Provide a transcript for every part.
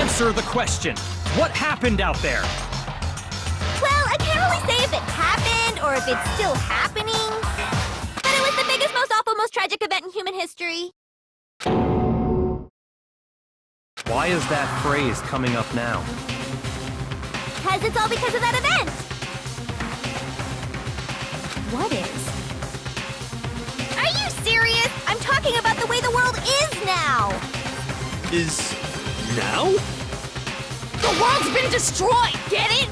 Answer the question. What happened out there? Well, I can't really say if it happened or if it's still happening. But it was the biggest, most awful, most tragic event in human history. Why is that phrase coming up now? Because it's all because of that event. What is? Are you serious? I'm talking about the way the world is now. Is now? The world's been destroyed, get it?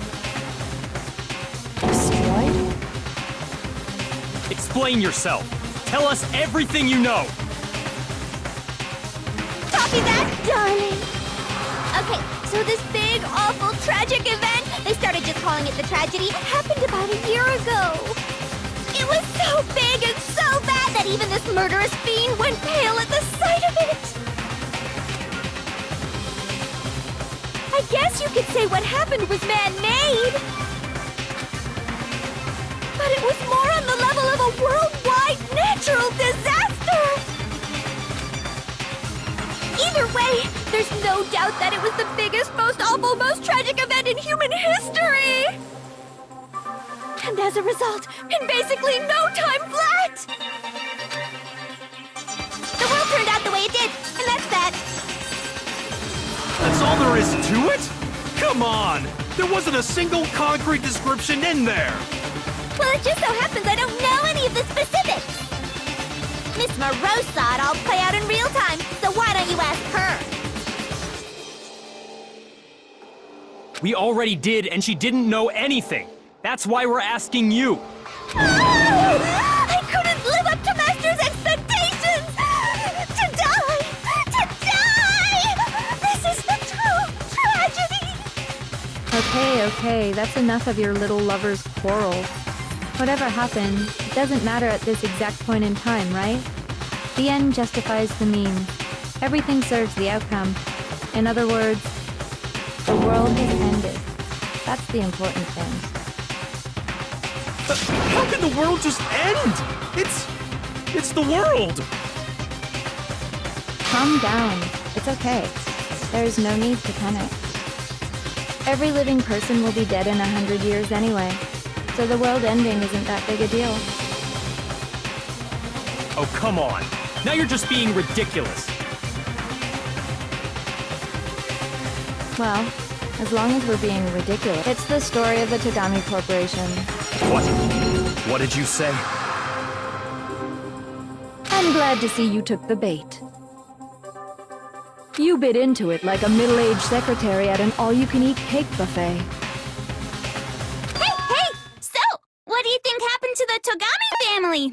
Destroyed? Explain yourself. Tell us everything you know. Copy that, darling. Okay, so this big, awful, tragic event, they started just calling it the tragedy, happened about a year ago. It was so big and so bad that even this murderous fiend went pale at the sight of it. I guess you could say what happened was man-made. But it was more on the level of a worldwide natural disaster. Either way, there's no doubt that it was the biggest, most awful, most tragic event in human history! And as a result, in basically no time flat! The world turned out the way it did, and that's that. That's all there is to it? Come on! There wasn't a single concrete description in there! Well, it just so happens I don't know any of the specifics. Miss Moreau saw it all play out in real time, so why don't you ask her? We already did, and she didn't know anything. That's why we're asking you. I couldn't live up to Master's expectations! To die! To die! This is a true tragedy! Okay, that's enough of your little lover's quarrel. Whatever happened, it doesn't matter at this exact point in time, right? The end justifies the means. Everything serves the outcome. In other words, the world has ended. That's the important thing. But how can the world just end? It's the world! Calm down. It's okay. There's no need to panic. Every living person will be dead in 100 years anyway, so the world ending isn't that big a deal. Oh, come on. Now you're just being ridiculous. Well, as long as we're being ridiculous. It's the story of the Tagami Corporation. What? What did you say? I'm glad to see you took the bait. You bit into it like a middle-aged secretary at an all-you-can-eat cake buffet. Hey! So, what do you think happened to the Togami family?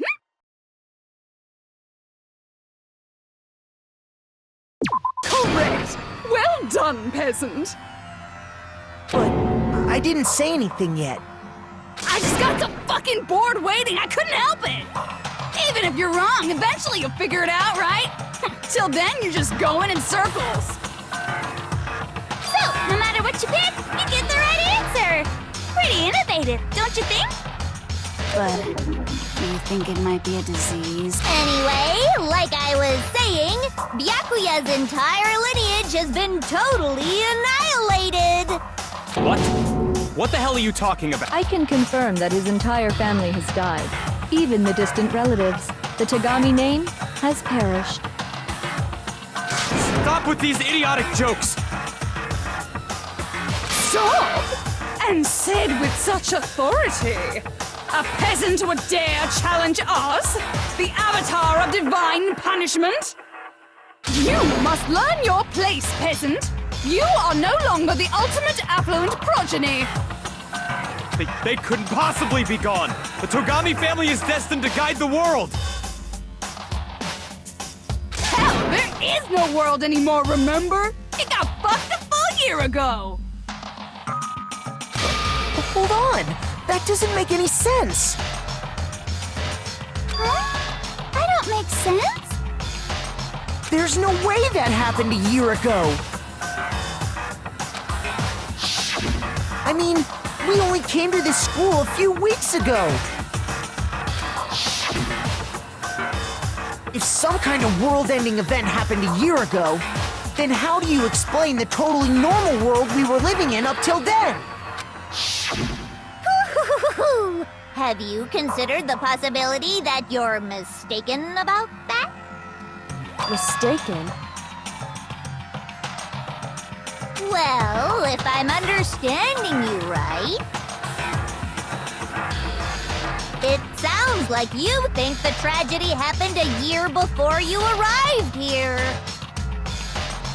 Correct! Well done, peasant! But I didn't say anything yet. I just got so fucking bored waiting, I couldn't help it! Even if you're wrong, eventually you'll figure it out, right? Till then, you're just going in circles. So, no matter what you pick, you get the right answer! Pretty innovative, don't you think? But do you think it might be a disease? Anyway, like I was saying, Byakuya's entire lineage has been totally annihilated! What? What the hell are you talking about? I can confirm that his entire family has died. Even the distant relatives. The Tagami name has perished. Stop with these idiotic jokes! Stop! And said with such authority! A peasant would dare challenge us? The avatar of divine punishment? You must learn your place, peasant! You are no longer the ultimate affluent progeny! They couldn't possibly be gone! The Togami family is destined to guide the world! Hell, there is no world anymore, remember? It got fucked a full year ago! Hold on! That doesn't make any sense! Huh? I don't make sense? There's no way that happened a year ago! I mean, we only came to this school a few weeks ago! If some kind of world-ending event happened a year ago, Then how do you explain the totally normal world we were living in up till then? Have you considered the possibility that you're mistaken about that? Mistaken? Well, if I'm understanding you right, it sounds like you think the tragedy happened a year before you arrived here.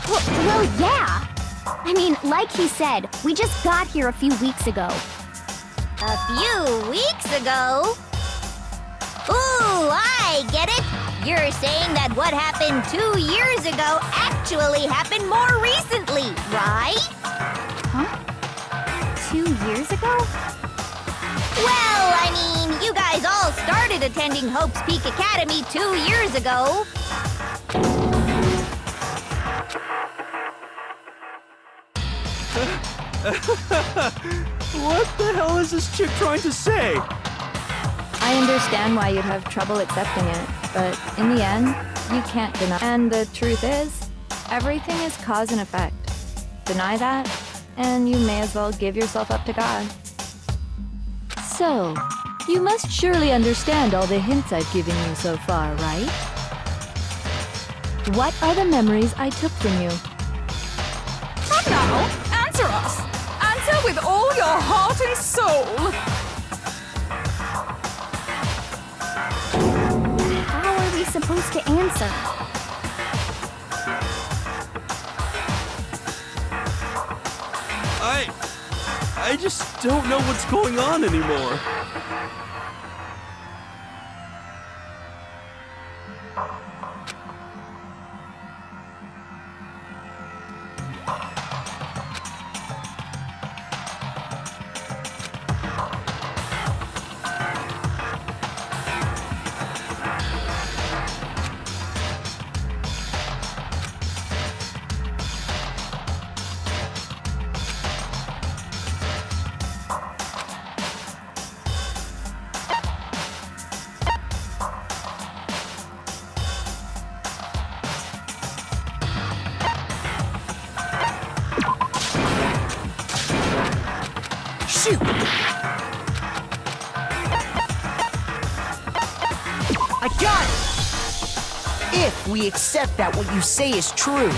Well, yeah. I mean, like he said, we just got here a few weeks ago. A few weeks ago? Ooh, I get it. You're saying that what happened 2 years ago actually happened more recently, right? Huh? 2 years ago? Well, I mean, you guys all started attending Hope's Peak Academy 2 years ago. What the hell is this chick trying to say? I understand why you'd have trouble accepting it, but in the end, you can't deny. And the truth is, everything is cause and effect. Deny that, and you may as well give yourself up to God. So, you must surely understand all the hints I've given you so far, right? What are the memories I took from you? Come now, answer us. Answer with all your heart and soul. How are we supposed to answer? I just don't know what's going on anymore. Shoot! I got it! If we accept that what you say is true,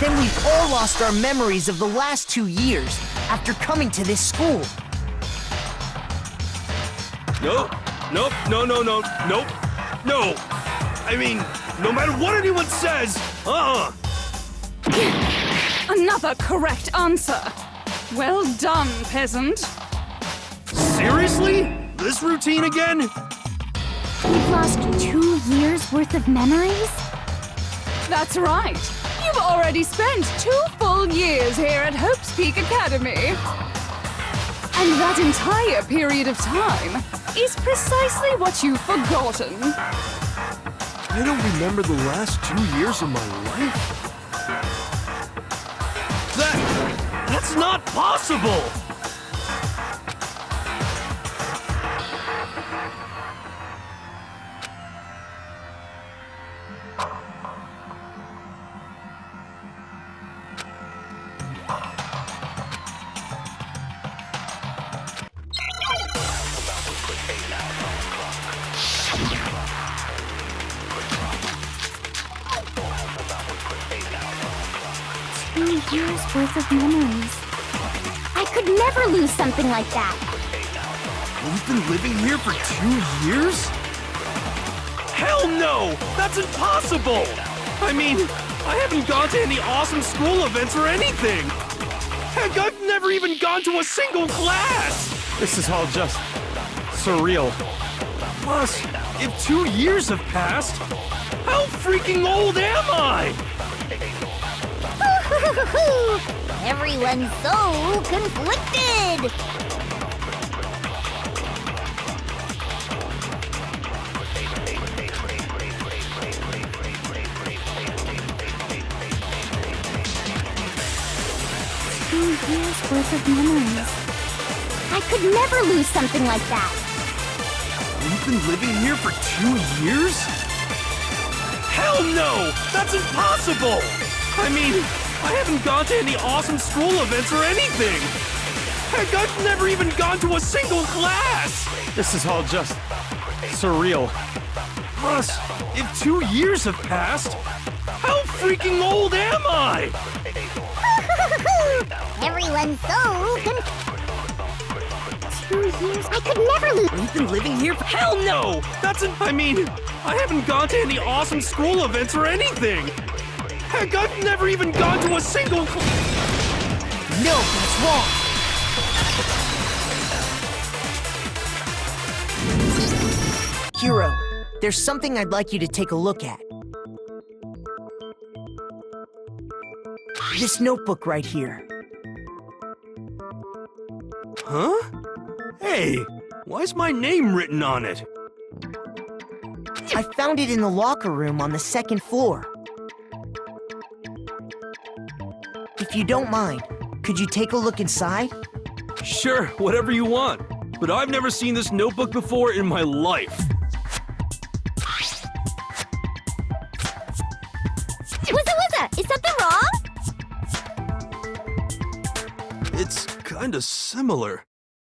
then we've all lost our memories of the last 2 years after coming to this school. Nope. No. I mean, no matter what anyone says, Another correct answer. Well done, peasant. Seriously? This routine again? We've lost 2 years worth of memories? That's right. You've already spent 2 full years here at Hope's Peak Academy. And that entire period of time is precisely what you've forgotten. I don't remember the last 2 years of my life. That's not possible! Years worth of memories. I could never lose something like that. We've been living here for 2 years? Hell no! That's impossible! I mean, I haven't gone to any awesome school events or anything! Heck, I've never even gone to a single class! This is all just surreal. Plus, if 2 years have passed, how freaking old am I? Everyone's so conflicted! Years worth of memories. I could never lose something like that. We've been living here for 2 years? Hell no! That's impossible! I mean, I haven't gone to any awesome school events or anything! Heck, I've never even gone to a single class! This is all just surreal. Plus, if 2 years have passed, how freaking old am I? Everyone's so 2 years. I could never lose. We've been living here for— Hell no! I mean, I haven't gone to any awesome school events or anything! Heck, I've never even gone to a single— No, that's wrong. Hero, there's something I'd like you to take a look at. This notebook right here. Huh? Hey, why's my name written on it? I found it in the locker room on the 2nd floor. If you don't mind, could you take a look inside? Sure, whatever you want. But I've never seen this notebook before in my life. Wuzza, is something wrong? It's kinda similar.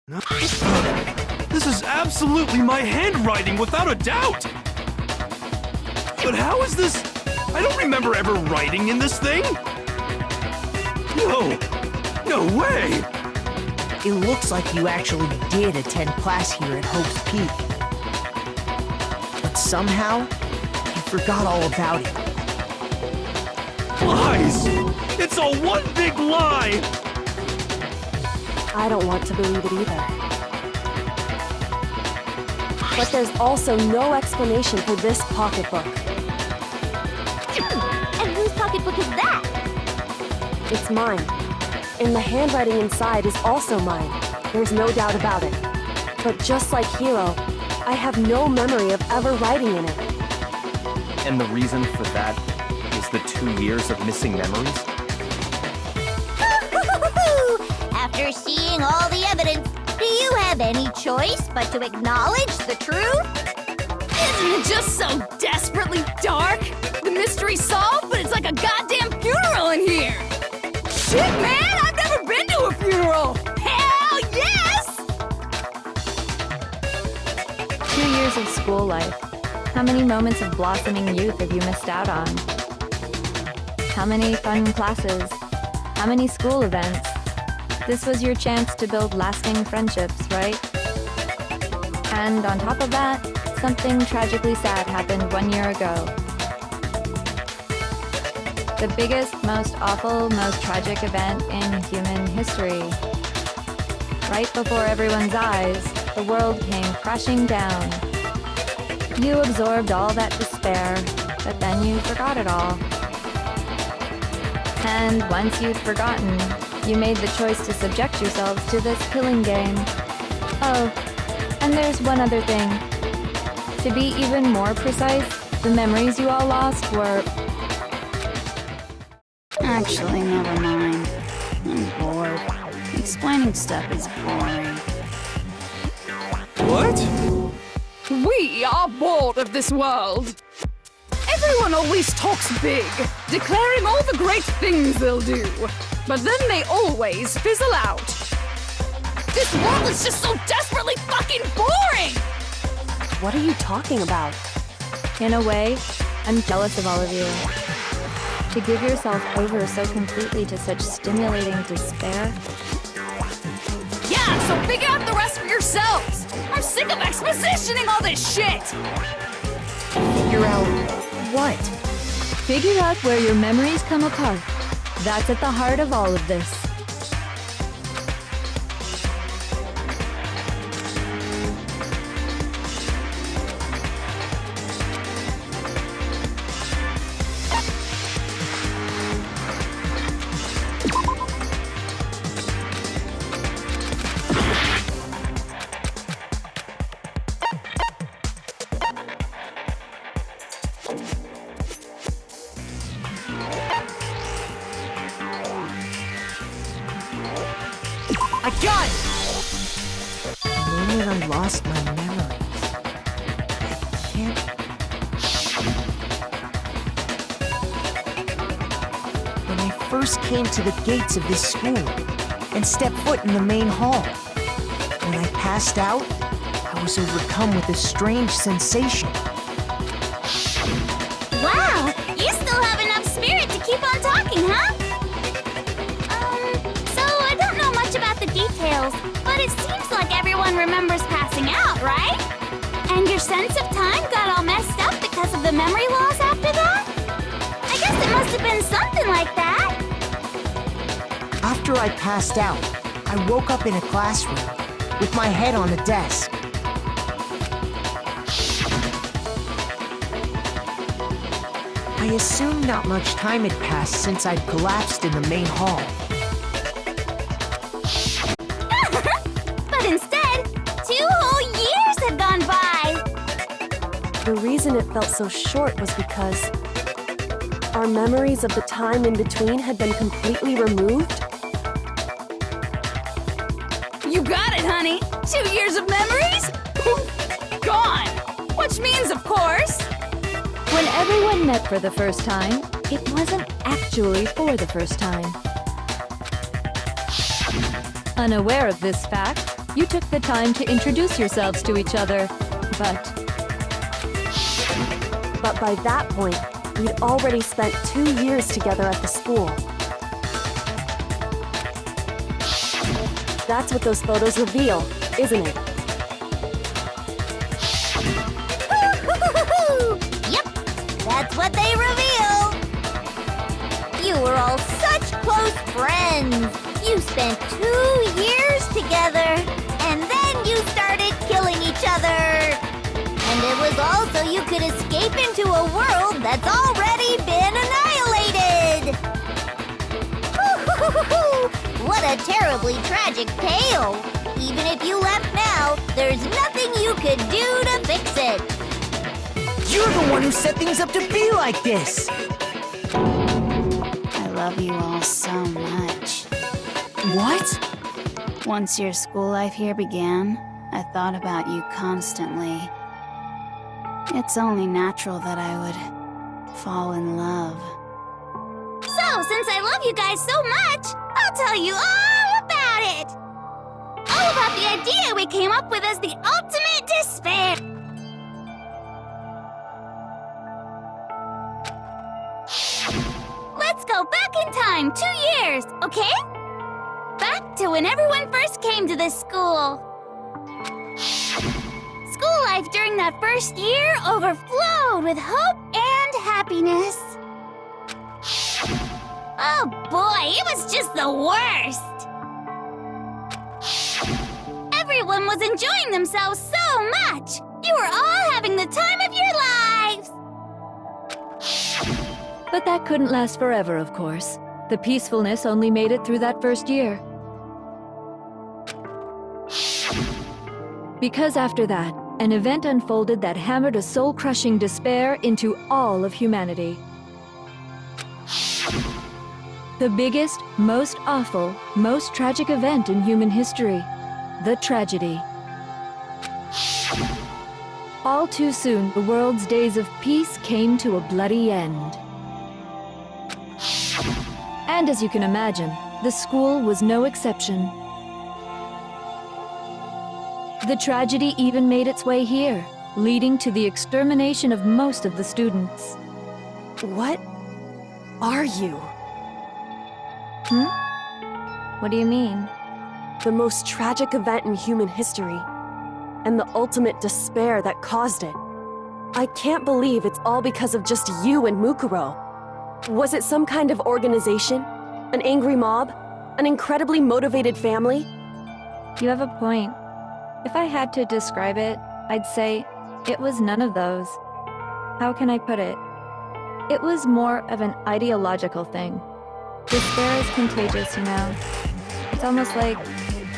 No. This is absolutely my handwriting, without a doubt! But how is this— I don't remember ever writing in this thing! No way! It looks like you actually did attend class here at Hope's Peak. But somehow, you forgot all about it. Lies! It's all one big lie! I don't want to believe it either. But there's also no explanation for this pocketbook. And whose pocketbook is that? It's mine. And the handwriting inside is also mine. There's no doubt about it. But just like Hero, I have no memory of ever writing in it. And the reason for that is the 2 years of missing memories? After seeing all the evidence, do you have any choice but to acknowledge the truth? Isn't it just so desperately dark? The mystery's solved, but it's like a goddamn funeral in here! Shit, man! I've never been to a funeral! Hell yes! 2 years of school life. How many moments of blossoming youth have you missed out on? How many fun classes? How many school events? This was your chance to build lasting friendships, right? And on top of that, something tragically sad happened 1 year ago. The biggest, most awful, most tragic event in human history. Right before everyone's eyes, the world came crashing down. You absorbed all that despair, but then you forgot it all. And once you'd forgotten, you made the choice to subject yourselves to this killing game. Oh, and there's one other thing. To be even more precise, the memories you all lost were— Actually, never mind. I'm bored. Explaining stuff is boring. What? We are bored of this world. Everyone always talks big, declaring all the great things they'll do. But then they always fizzle out. This world is just so desperately fucking boring! What are you talking about? In a way, I'm jealous of all of you. To give yourself over so completely to such stimulating despair. Yeah, so figure out the rest for yourselves! I'm sick of expositioning all this shit! Figure out what? Figure out where your memories come apart. That's at the heart of all of this. I got it! The moment I lost my memories. I can't... first came to the gates of this school and stepped foot in the main hall. When I passed out, I was overcome with a strange sensation. Wow, you still have enough spirit to keep on talking, huh? So I don't know much about the details, but it seems like everyone remembers passing out, right? And your sense of time got all messed up because of the memory loss after that? I guess it must have been something like that. After I passed out, I woke up in a classroom with my head on the desk. I assumed not much time had passed since I'd collapsed in the main hall. But instead, 2 whole years had gone by. The reason it felt so short was because our memories of the time in between had been completely removed. You got it, honey. 2 years of memories? Poof, gone. Which means, of course, When everyone met for the first time, it wasn't actually for the first time. Unaware of this fact, you took the time to introduce yourselves to each other, But by that point, we'd already spent 2 years together at the school. That's what those photos reveal, isn't it? Yep, that's what they reveal. You were all such close friends. You spent 2 years together, and then you started killing each other. And it was all so you could escape into a world that's already been annihilated. What a terribly tragic tale. Even if you left now, there's nothing you could do to fix it. You're the one who set things up to be like this! I love you all so much. What? Once your school life here began, I thought about you constantly. It's only natural that I would fall in love. So, since I love you guys so much, I'll tell you all about it. All about the idea we came up with as the ultimate despair. Let's go back in time 2 years, okay? Back to when everyone first came to this school. School life during that first year overflowed with hope and happiness. Oh boy, it was just the worst! Everyone was enjoying themselves so much! You were all having the time of your lives! But that couldn't last forever, of course. The peacefulness only made it through that first year. Because after that, an event unfolded that hammered a soul-crushing despair into all of humanity. The biggest, most awful, most tragic event in human history. The tragedy. All too soon, the world's days of peace came to a bloody end. And as you can imagine, the school was no exception. The tragedy even made its way here, leading to the extermination of most of the students. What are you? What do you mean? The most tragic event in human history, and the ultimate despair that caused it. I can't believe it's all because of just you and Mukuro. Was it some kind of organization? An angry mob? An incredibly motivated family? You have a point. If I had to describe it, I'd say it was none of those. How can I put it? It was more of an ideological thing. Despair is contagious, you know. It's almost like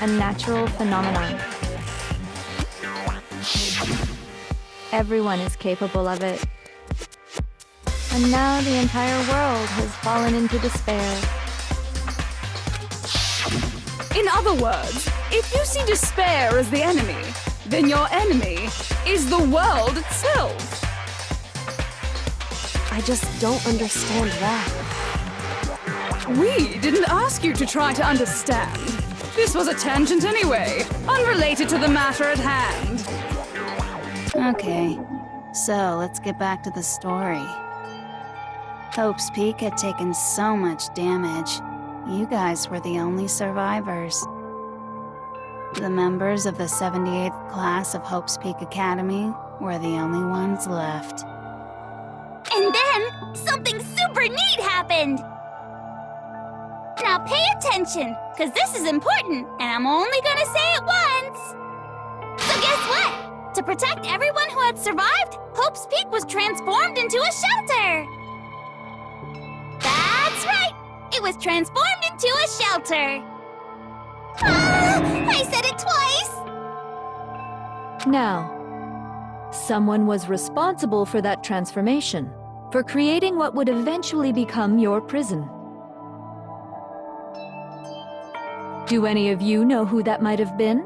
a natural phenomenon. Everyone is capable of it. And now the entire world has fallen into despair. in other words, if you see despair as the enemy, then your enemy is the world itself. I just don't understand that. We didn't ask you to try to understand. This was a tangent anyway, unrelated to the matter at hand. Okay, so let's get back to the story. Hope's Peak had taken so much damage. You guys were the only survivors. The members of the 78th class of Hope's Peak Academy were the only ones left. And then, something super neat happened! Now pay attention, because this is important, and I'm only gonna say it once! So guess what? To protect everyone who had survived, Hope's Peak was transformed into a shelter! That's right! It was transformed into a shelter! Ah, I said it twice! Now, someone was responsible for that transformation, for creating what would eventually become your prison. Do any of you know who that might have been?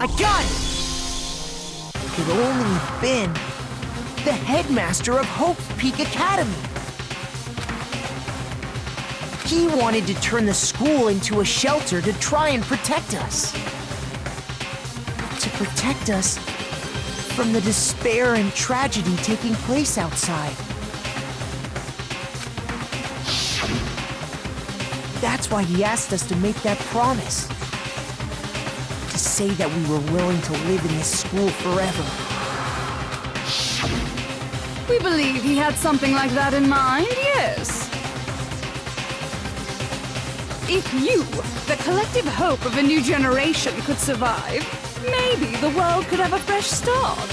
I got it! Could only have been the headmaster of Hope's Peak Academy. He wanted to turn the school into a shelter to try and protect us. To protect us from the despair and tragedy taking place outside. That's why he asked us to make that promise. To say that we were willing to live in this school forever. We believe he had something like that in mind, yes. If you, the collective hope of a new generation, could survive, maybe the world could have a fresh start.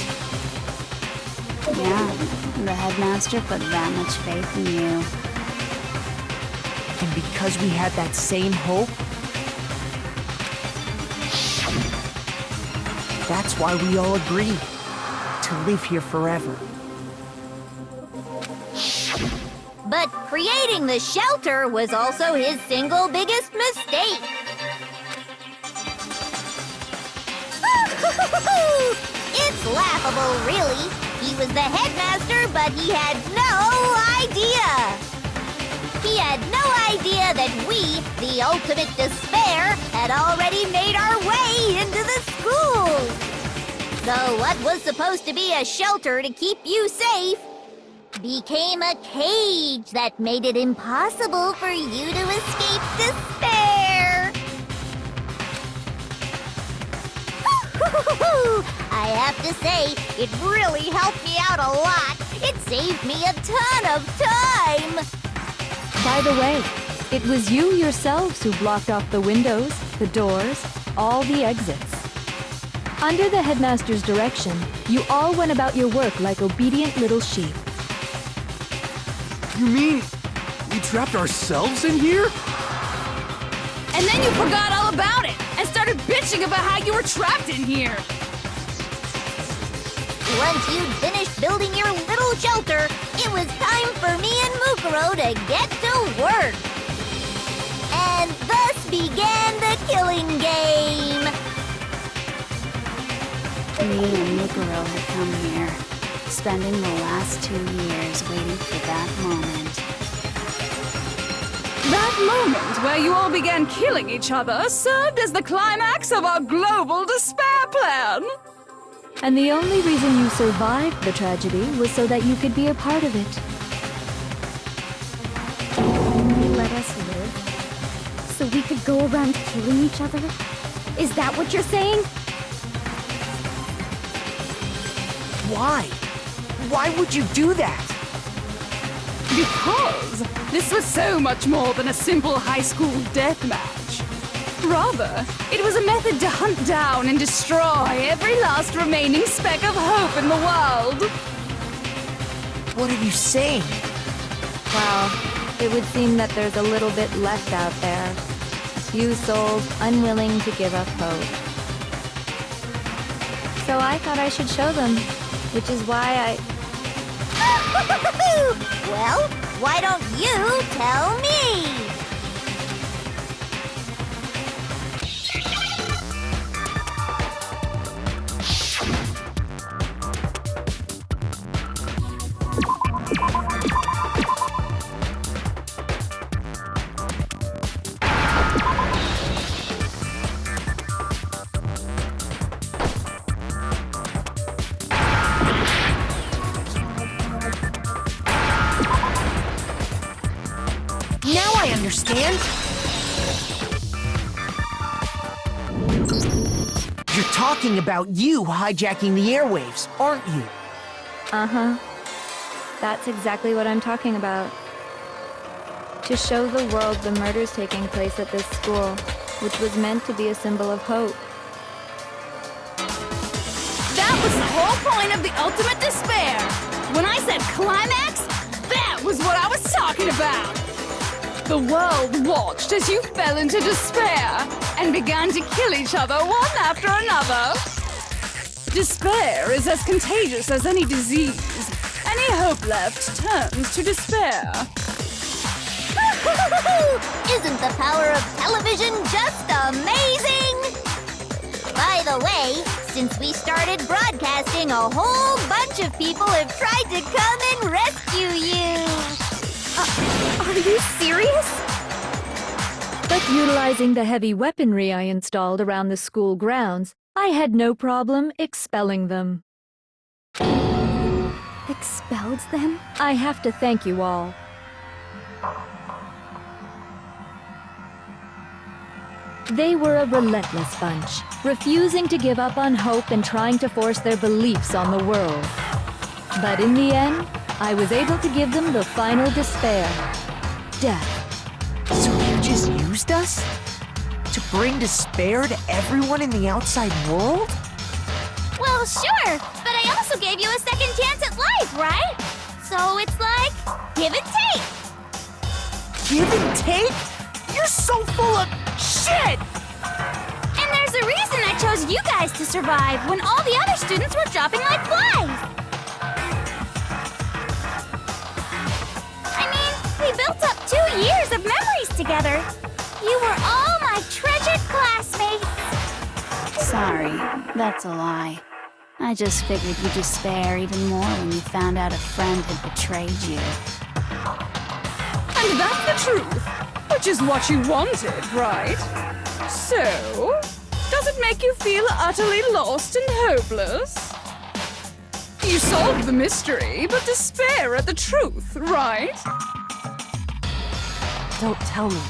Yeah, the headmaster put that much faith in you. And because we had that same hope, that's why we all agreed to live here forever. But creating the shelter was also his single biggest mistake. It's laughable, really. He was the headmaster, but he had no idea. He had no idea that we, the ultimate despair, had already made our way into the school. So what was supposed to be a shelter to keep you safe became a cage that made it impossible for you to escape despair. I have to say, it really helped me out a lot. It saved me a ton of time. By the way, it was you yourselves who blocked off the windows, the doors, all the exits. Under the headmaster's direction, you all went about your work like obedient little sheep. You mean we trapped ourselves in here? And then you forgot all about it and started bitching about how you were trapped in here. Once you'd finished building your little shelter, it was time for me and Mukuro to get to work. And thus began the killing game. Me and Mukuro had come here, spending the last 2 years waiting for that moment. That moment where you all began killing each other served as the climax of our global despair plan. And the only reason you survived the tragedy was so that you could be a part of it. Only let us live so we could go around killing each other? Is that what you're saying? Why? Why would you do that? Because this was so much more than a simple high school death match. Rather, it was a method to hunt down and destroy every last remaining speck of hope in the world. What are you saying? Well, it would seem that there's a little bit left out there. A few souls unwilling to give up hope. So I thought I should show them, which is why Well, why don't you tell me? understand? You're talking about you hijacking the airwaves, aren't you? Uh-huh. That's exactly what I'm talking about. To show the world the murders taking place at this school, which was meant to be a symbol of hope. That was the whole point of the ultimate despair. When I said climax, that was what I was talking about. The world watched as you fell into despair and began to kill each other one after another. Despair is as contagious as any disease. Any hope left turns to despair. Isn't the power of television just amazing? By the way, since we started broadcasting, a whole bunch of people have tried to come and rescue you. Are you serious? But utilizing the heavy weaponry I installed around the school grounds, I had no problem expelling them. Expelled them? I have to thank you all. They were a relentless bunch, refusing to give up on hope and trying to force their beliefs on the world. But in the end, I was able to give them the final despair. Death. So you just used us? To bring despair to everyone in the outside world? Well, sure, but I also gave you a second chance at life, right? So it's like, give and take. Give and take? You're so full of shit! And there's a reason I chose you guys to survive when all the other students were dropping like flies. I mean, we built up 2 years of memories together. You were all my treasured classmates. Sorry, that's a lie. I just figured you'd despair even more when you found out a friend had betrayed you. And that's the truth, which is what you wanted, right? So, does it make you feel utterly lost and hopeless? You solved the mystery, but despair at the truth, right? Don't tell me.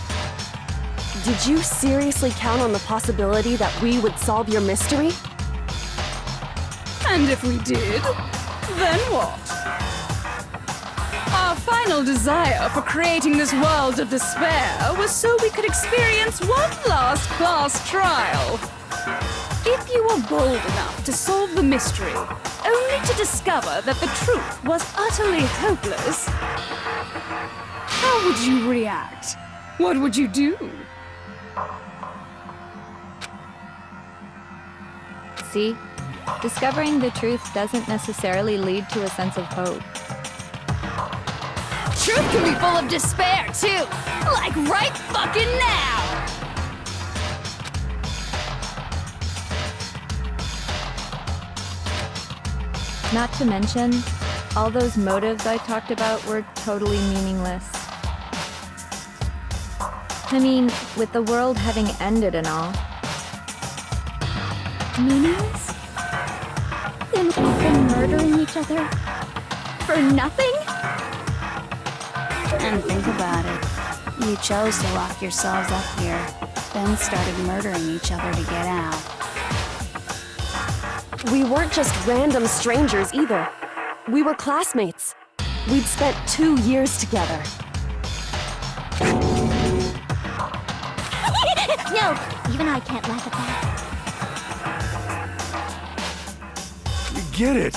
Did you seriously count on the possibility that we would solve your mystery? And if we did, then what? Our final desire for creating this world of despair was so we could experience one last class trial. If you were bold enough to solve the mystery, only to discover that the truth was utterly hopeless, how would you react? What would you do? See? Discovering the truth doesn't necessarily lead to a sense of hope. Truth can be full of despair, too! Like right fucking now! Not to mention, all those motives I talked about were totally meaningless. I mean, with the world having ended and all. Meaningless? Then we've been murdering each other for nothing? And think about it. You chose to lock yourselves up here, then started murdering each other to get out. We weren't just random strangers either. We were classmates. We'd spent 2 years together. No, even I can't laugh at that. We get it!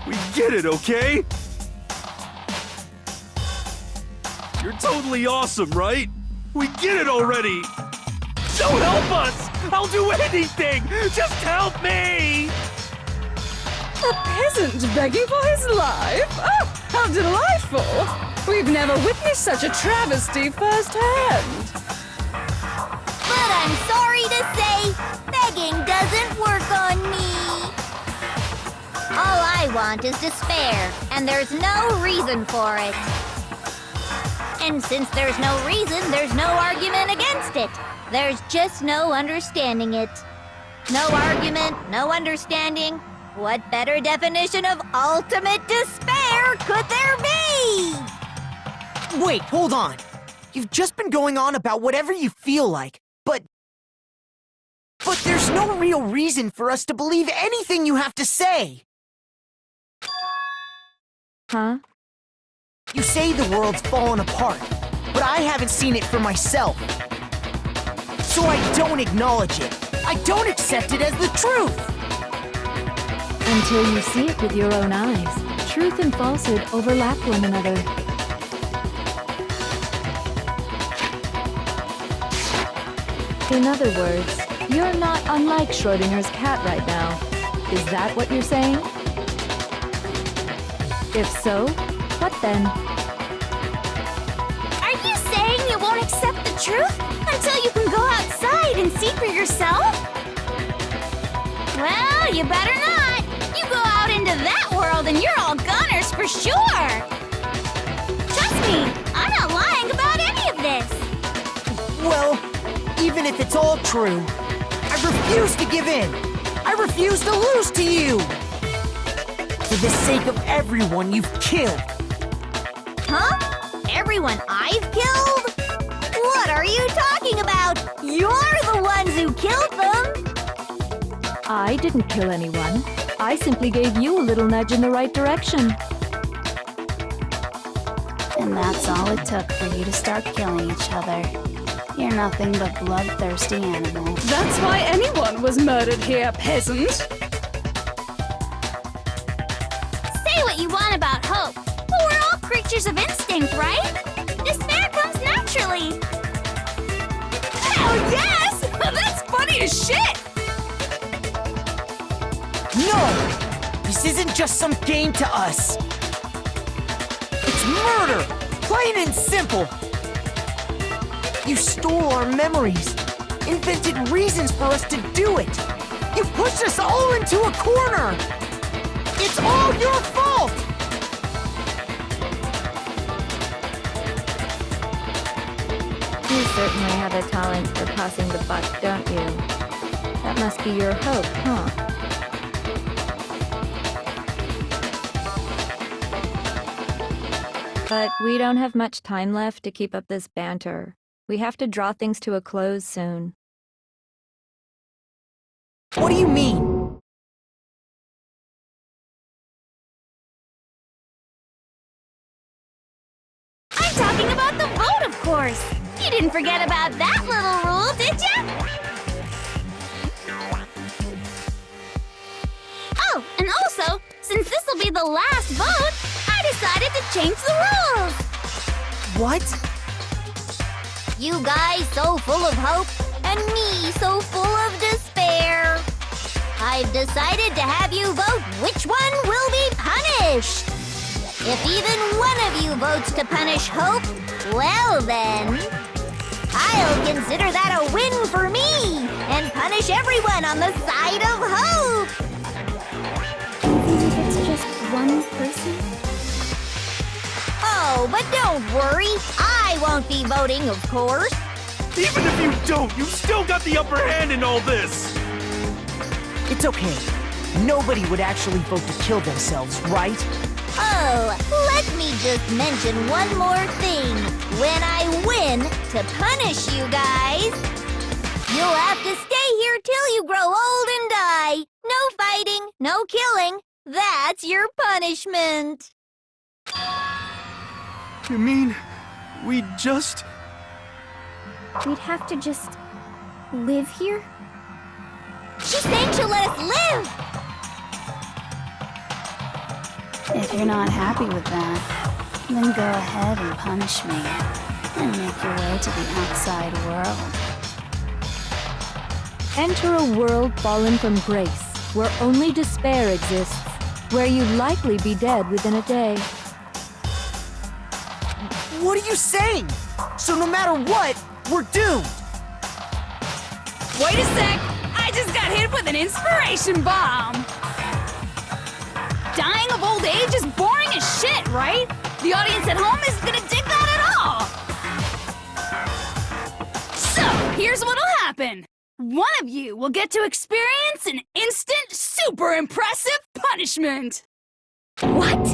We get it, okay? You're totally awesome, right? We get it already! So help us! I'll do anything! Just help me! A peasant begging for his life? Oh, how delightful! We've never witnessed such a travesty firsthand. But I'm sorry to say, begging doesn't work on me. All I want is despair, and there's no reason for it. And since there's no reason, there's no argument against it. There's just no understanding it. No argument, no understanding. What better definition of ultimate despair could there be? Wait, hold on. You've just been going on about whatever you feel like, but there's no real reason for us to believe anything you have to say. Huh? You say the world's fallen apart, but I haven't seen it for myself. So I don't acknowledge it. I don't accept it as the truth. Until you see it with your own eyes. Truth and falsehood overlap one another. In other words, you're not unlike Schrodinger's cat right now. Is that what you're saying? If so, what then? Are you saying you won't accept the truth until you can go outside and see for yourself? Well, you better not. You go out into that world and you're all goners for sure. Trust me, I'm not lying about any of this. Well, even if it's all true, I refuse to give in. I refuse to lose to you. For the sake of everyone you've killed. Huh? Everyone I've killed? What are you talking about? You're the ones who killed them! I didn't kill anyone. I simply gave you a little nudge in the right direction. And that's all it took for you to start killing each other. You're nothing but bloodthirsty animals. That's why anyone was murdered here, peasant. Say what you want about hope, but we're all creatures of instinct, right? Despair comes naturally. Hell yes! That's funny as shit! No! This isn't just some game to us. It's murder! Plain and simple! You stole our memories, invented reasons for us to do it. You pushed us all into a corner. It's all your fault! You certainly have a talent for passing the buck, don't you? That must be your hope, huh? But we don't have much time left to keep up this banter. We have to draw things to a close soon. What do you mean? I'm talking about the vote, of course. You didn't forget about that little rule, did ya? Oh, and also, since this will be the last vote, I decided to change the rules. What? You guys so full of hope, and me so full of despair. I've decided to have you vote which one will be punished. If even one of you votes to punish hope, well then, I'll consider that a win for me and punish everyone on the side of hope. Even if it's just one person? Oh, but don't worry. I won't be voting, of course. Even if you don't, you still got the upper hand in all this! It's okay. Nobody would actually vote to kill themselves, right? Oh, let me just mention one more thing. When I win to punish you guys, you'll have to stay here till you grow old and die. No fighting, no killing. That's your punishment. You mean, we just... We'd have to just live here? She's saying she'll let us live! If you're not happy with that, then go ahead and punish me and make your way to the outside world. Enter a world fallen from grace, where only despair exists, where you'd likely be dead within a day. What are you saying? So no matter what, we're doomed! Wait a sec! I just got hit with an inspiration bomb! Dying of old age is boring as shit, right? The audience at home isn't gonna dig that at all! So, here's what'll happen. One of you will get to experience an instant, super impressive punishment! What?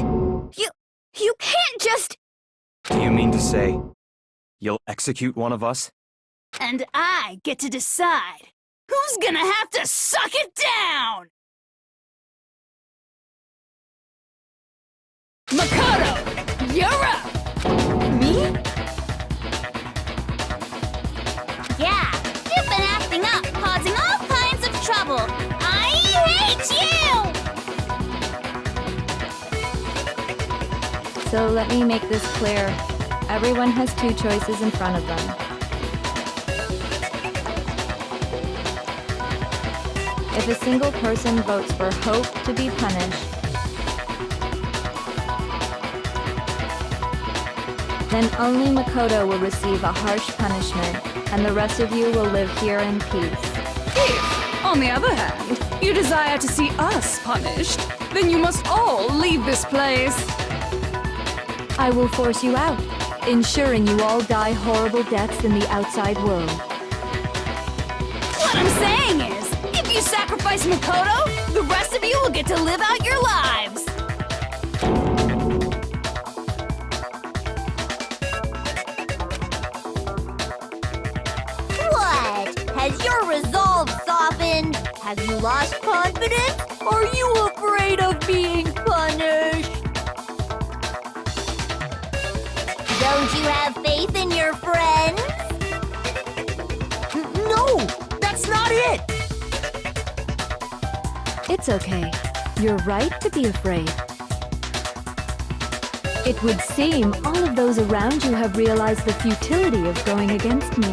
You can't just... Do you mean to say You'll execute one of us? And I get to decide who's gonna have to suck it down! Makoto, you're up! Me? Yeah, you've been acting up, causing all kinds of trouble. I hate you! So let me make this clear. Everyone has two choices in front of them. If a single person votes for Hope to be punished, then only Makoto will receive a harsh punishment, and the rest of you will live here in peace. If, on the other hand, you desire to see us punished, then you must all leave this place. I will force you out, ensuring you all die horrible deaths in the outside world. What I'm saying is, if you sacrifice Makoto, the rest of you will get to live out your lives. What? Has your resolve softened? Have you lost confidence? Are you afraid of being punished? Don't you have faith in your friends? No! That's not it! It's okay. You're right to be afraid. It would seem all of those around you have realized the futility of going against me.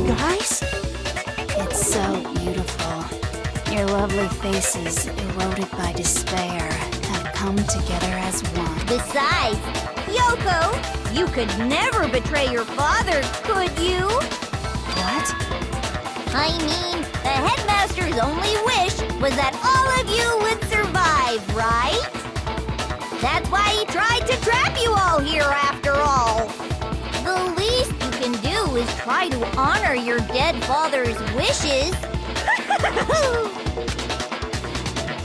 Guys? It's so beautiful. Your lovely faces, eroded by despair, have come together as one. Besides, Yoko, you could never betray your father, could you? What? I mean, the headmaster's only wish was that all of you would survive, right? That's why he tried to trap you all here after all. The least you can do is try to honor your dead father's wishes.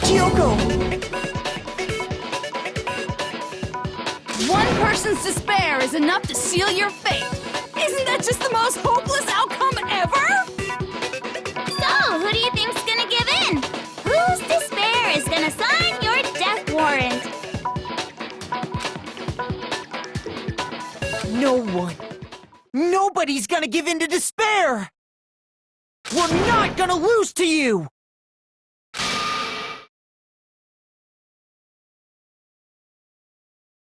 Kyoko! One person's despair is enough to seal your fate. Isn't that just the most hopeless outcome ever? So, who do you think's gonna give in? Whose despair is gonna sign your death warrant? No one. Nobody's gonna give in to despair! We're not gonna lose to you!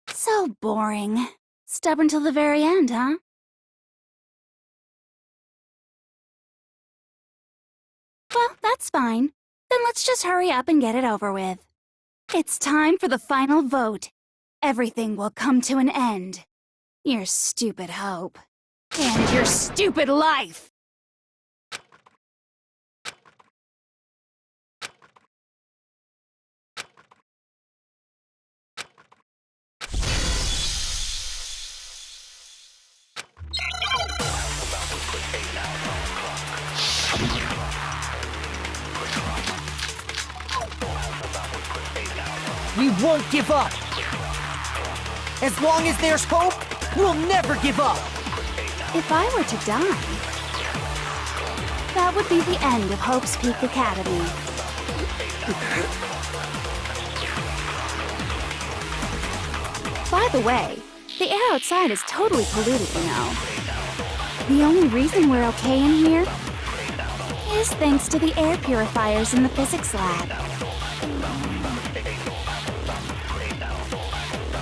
So boring. Stubborn till the very end, huh? Well, that's fine. Then let's just hurry up and get it over with. It's time for the final vote. Everything will come to an end. Your stupid hope. And your stupid life. We won't give up! As long as there's hope, we'll never give up! If I were to die, that would be the end of Hope's Peak Academy. By the way, the air outside is totally polluted, you know. The only reason we're okay in here is thanks to the air purifiers in the physics lab.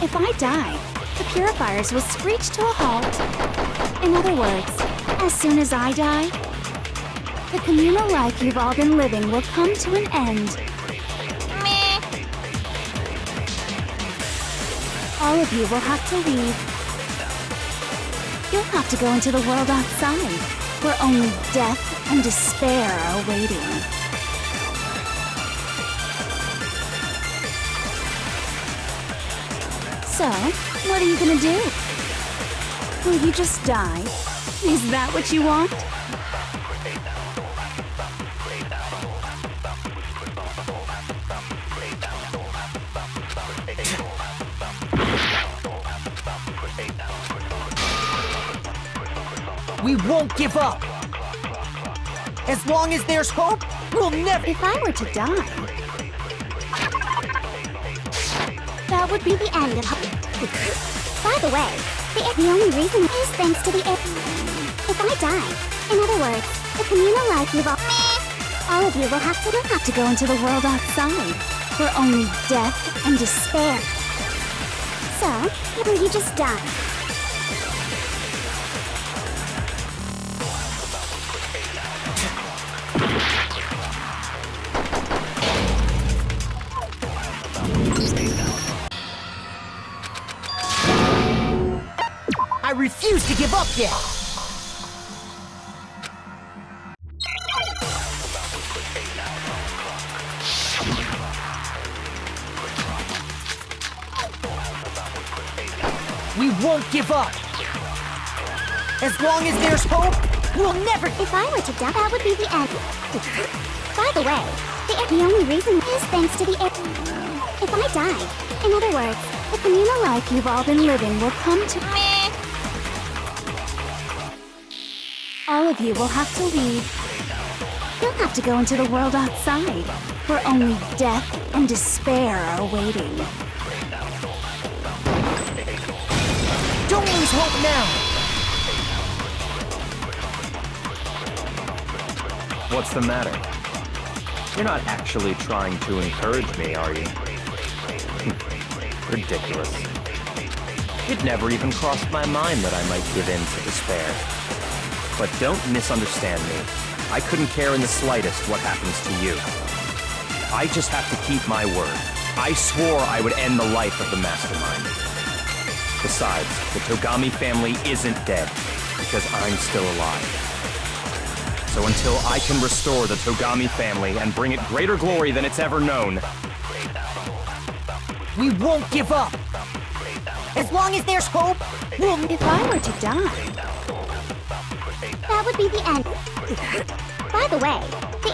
If I die, the purifiers will screech to a halt. In other words, as soon as I die, the communal life you've all been living will come to an end. Meh. All of you will have to leave. You'll have to go into the world outside, where only death and despair are waiting. So, what are you gonna do? Will you just die? Is that what you want? We won't give up. As long as there's hope, we'll never. If I were to die, that would be the end of hope. By the way, the only reason is thanks to the air. If I die, in other words, the communal life you've all of you will have to go into the world outside, where only death and despair. So, will you just die? I refuse to give up yet. We won't give up. As long as there's hope, we'll never. If I were to die, that would be the end. By the way, the only reason is thanks to the air. If I die, in other words, the communal life you've all been living will come to me. All of you will have to leave. You'll have to go into the world outside, where only death and despair are waiting. Don't lose hope now. What's the matter? You're not actually trying to encourage me, are you? Ridiculous. It never even crossed my mind that I might give in to despair. But don't misunderstand me. I couldn't care in the slightest what happens to you. I just have to keep my word. I swore I would end the life of the Mastermind. Besides, the Togami family isn't dead, because I'm still alive. So until I can restore the Togami family and bring it greater glory than it's ever known, We won't give up. As long as there's hope, we'll. If I were to die, that would be the end. By the way,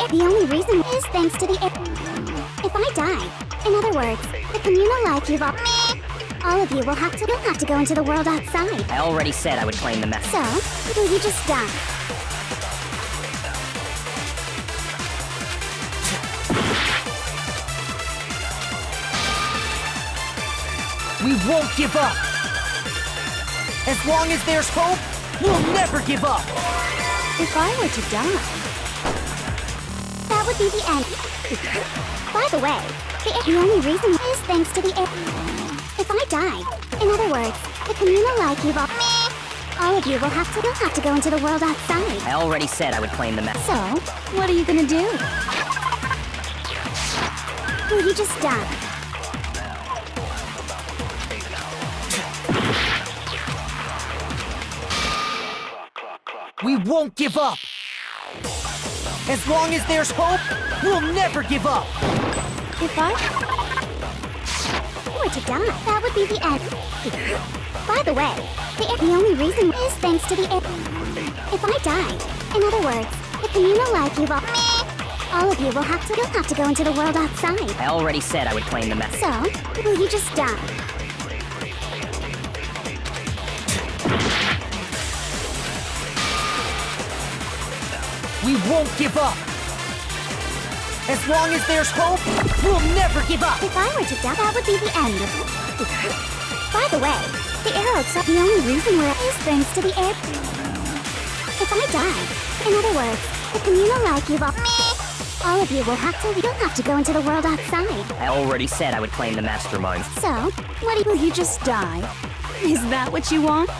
the only reason is thanks to the air. If I die, in other words, the communal life you've all of you will have to go into the world outside. I already said I would claim the message. So, will you just die? We won't give up. As long as there's hope, we'll never give up. If I were to die, that would be the end. By the way, the only reason is thanks to the air. If I die, in other words, the communal life you've all of you will have to go into the world outside. I already said I would claim the message. So, what are you gonna do? Will you just die? We won't give up. As long as there's hope, we'll never give up. If I were to die, that would be the end. By the way, the only reason is thanks to the air. If I die, in other words, the communal life you've all of you will have to go into the world outside. I already said I would claim the message. So, will you just die? We won't give up. As long as there's hope, we'll never give up. If I were to die, that would be the end of it. By the way, the air outside, the only reason we're is thanks to the air. If I die, in other words, the communal life you've all of you will have to go into the world outside. I already said I would claim the mastermind. So, will you just die? Is that what you want?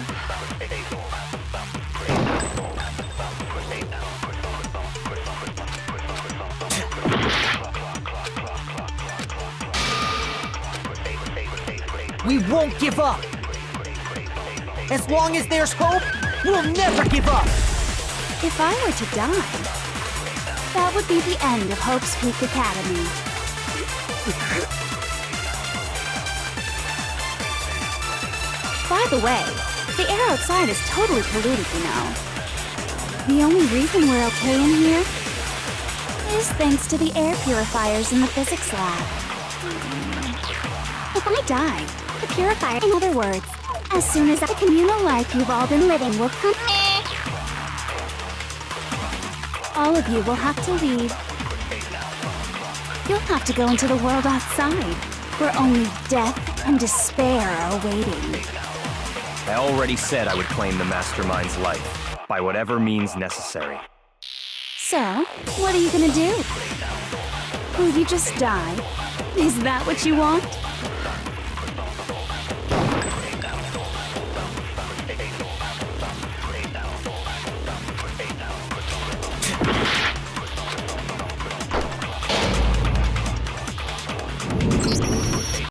We won't give up. As long as there's hope, we'll never give up. If I were to die, that would be the end of Hope's Peak Academy. By the way, the air outside is totally polluted, you know. The only reason we're okay in here is thanks to the air purifiers in the physics lab. If I die, the purifier, in other words, as soon as the communal life you've all been living will come. all of you will have to leave. You'll have to go into the world outside, where only death and despair are waiting. I already said I would claim the Mastermind's life, by whatever means necessary. So, what are you gonna do? Will you just die? Is that what you want?